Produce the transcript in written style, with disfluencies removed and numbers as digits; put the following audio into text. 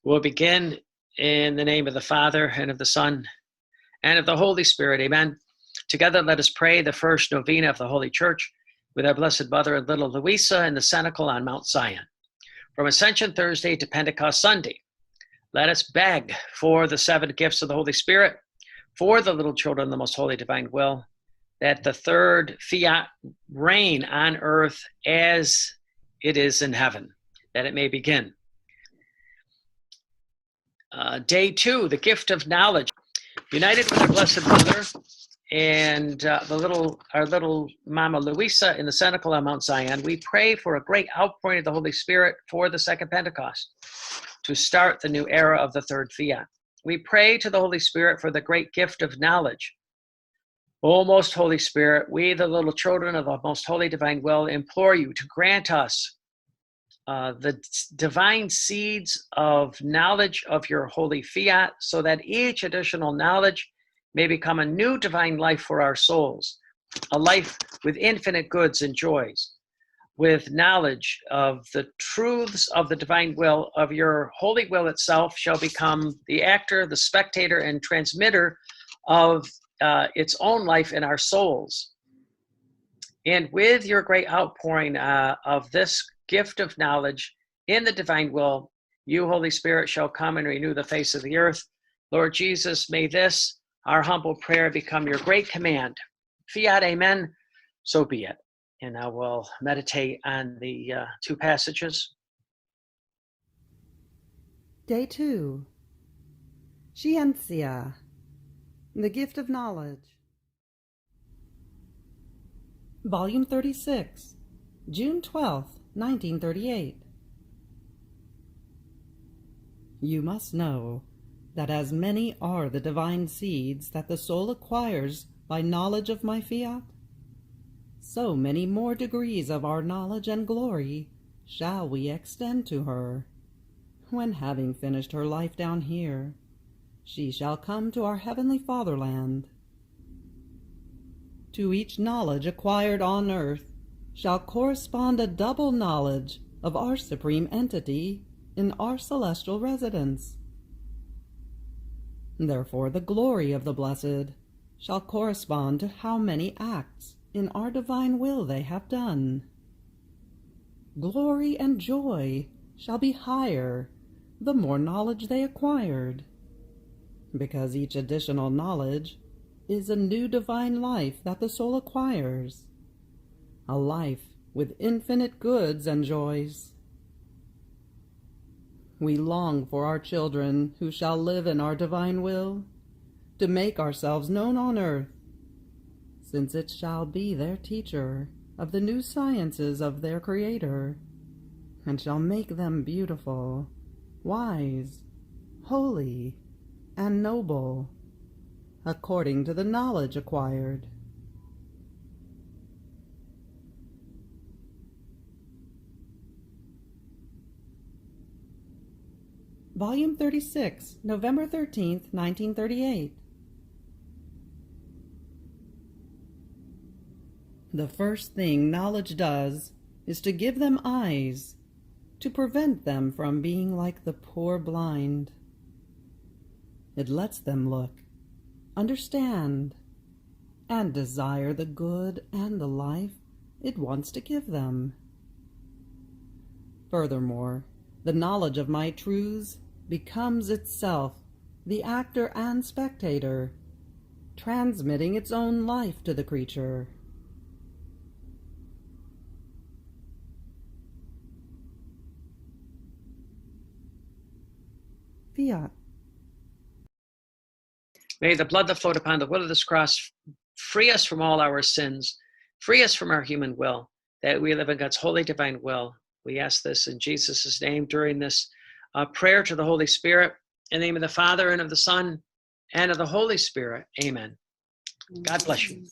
We'll begin in the name of the Father, and of the Son, and of the Holy Spirit. Amen. Together, let us pray the first novena of the Holy Church with our Blessed Mother and little Luisa in the cenacle on Mount Zion. From Ascension Thursday to Pentecost Sunday, let us beg for the 7 gifts of the Holy Spirit, for the little children of the most holy divine will, that the third Fiat reign on earth as it is in heaven, that it may begin. Day 2, the gift of knowledge. United with our Blessed Mother and our little Mama Luisa in the cenacle on Mount Zion, we pray for a great outpouring of the Holy Spirit for the second Pentecost to start the new era of the third Fiat. We pray to the Holy Spirit for the great gift of knowledge. O most Holy Spirit, we, the little children of the most holy divine will, implore you to grant us the divine seeds of knowledge of your holy Fiat, so that each additional knowledge may become a new divine life for our souls, a life with infinite goods and joys, with knowledge of the truths of the divine will, of your holy will itself, shall become the actor, the spectator, and transmitter of its own life in our souls. And with your great outpouring of this gift of knowledge in the divine will, you, Holy Spirit, shall come and renew the face of the earth. Lord Jesus, may this, our humble prayer, become your great command. Fiat, amen, so be it. And I will meditate on the 2 passages. Day 2, Scientia, the gift of knowledge. Volume 36, June 12th, 1938. You must know that as many are the divine seeds that the soul acquires by knowledge of my Fiat, so many more degrees of our knowledge and glory shall we extend to her, when, having finished her life down here, she shall come to our heavenly fatherland. To each knowledge acquired on earth shall correspond a double knowledge of our supreme entity in our celestial residence. Therefore the glory of the blessed shall correspond to how many acts in our divine will they have done. Glory and joy shall be higher the more knowledge they acquired, because each additional knowledge is a new divine life that the soul acquires, a life with infinite goods and joys. We long for our children who shall live in our divine will, to make ourselves known on earth, since it shall be their teacher of the new sciences of their Creator, and shall make them beautiful, wise, holy, and noble, according to the knowledge acquired. Volume 36, November 13th, 1938. The first thing knowledge does is to give them eyes, to prevent them from being like the poor blind. It lets them look, understand, and desire the good and the life it wants to give them. Furthermore, the knowledge of my truths becomes itself the actor and spectator, transmitting its own life to the creature. Fiat. May the blood that flowed upon the wood of this cross free us from all our sins, free us from our human will, that we live in God's holy divine will. We ask this in Jesus' name during this prayer to the Holy Spirit. In the name of the Father, and of the Son, and of the Holy Spirit. Amen. God bless you.